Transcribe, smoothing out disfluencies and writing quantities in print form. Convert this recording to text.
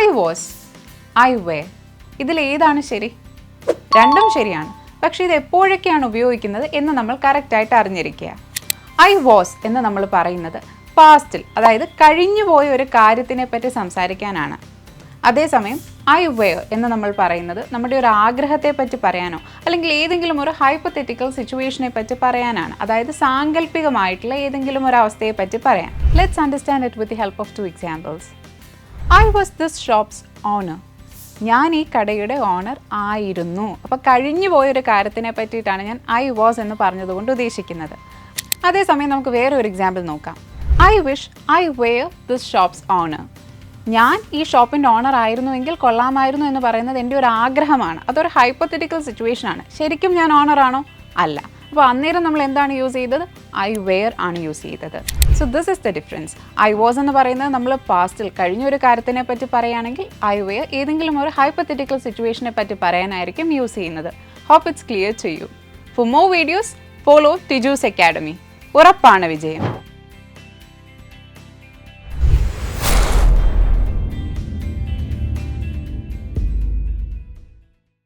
I was, I were. ഇതിൽ ഏതാണ് ശരി? രണ്ടും ശരിയാണ്. പക്ഷേ ഇത് എപ്പോഴൊക്കെയാണ് ഉപയോഗിക്കുന്നത് എന്ന് നമ്മൾ കറക്റ്റായിട്ട് അറിഞ്ഞിരിക്കുക. I was എന്ന് നമ്മൾ പറയുന്നത് പാസ്റ്റിൽ, അതായത് കഴിഞ്ഞു പോയ ഒരു കാര്യത്തിനെ പറ്റി സംസാരിക്കാനാണ്. അതേസമയം I were എന്ന് നമ്മൾ പറയുന്നത് നമ്മുടെ ഒരു ആഗ്രഹത്തെ പറ്റി പറയാനോ അല്ലെങ്കിൽ ഏതെങ്കിലും ഒരു ഹൈപ്പോത്തറ്റിക്കൽ സിറ്റുവേഷനെ പറ്റി പറയാനാണ്. അതായത് സാങ്കല്പികമായിട്ടുള്ള ഏതെങ്കിലും ഒരു അവസ്ഥയെ പറ്റി പറയാൻ. Let's understand it with the help of 2 examples. I was this shop's owner. ഞാൻ ഈ കടയുടെ ഓണർ ആയിരുന്നു. അപ്പോൾ കഴിഞ്ഞു പോയൊരു കാര്യത്തിനെ പറ്റിയിട്ടാണ് ഞാൻ I was എന്ന് പറഞ്ഞതുകൊണ്ട് ഉദ്ദേശിക്കുന്നത്. അതേസമയം നമുക്ക് വേറൊരു എക്സാമ്പിൾ നോക്കാം. I wish I were this shop's owner. ഞാൻ ഈ ഷോപ്പിൻ്റെ ഓണർ ആയിരുന്നുവെങ്കിൽ കൊള്ളാമായിരുന്നു എന്ന് പറയുന്നത് എൻ്റെ ഒരു ആഗ്രഹമാണ്. അതൊരു ഹൈപ്പോത്തറ്റിക്കൽ സിറ്റുവേഷനാണ്. ശരിക്കും ഞാൻ ഓണറാണോ? അല്ല. അപ്പോൾ അന്നേരം നമ്മൾ എന്താണ് യൂസ് ചെയ്തത്? I were ആണ് യൂസ് ചെയ്തത്. So this is the difference. I was എന്ന് പറയുന്നത് നമ്മൾ പാസ്റ്റിൽ കഴിഞ്ഞൊരു കാര്യത്തിനെ പറ്റി പറയുകയാണെങ്കിൽ I were ഏതെങ്കിലും ഒരു ഹൈപ്പോത്തറ്റിക്കൽ സിറ്റുവേഷനെ പറ്റി പറയാനായിരിക്കും യൂസ് ചെയ്യുന്നത്. Hope it's clear to you. For more videos follow Tiju's academy. ഉറപ്പാണ് വിജയം.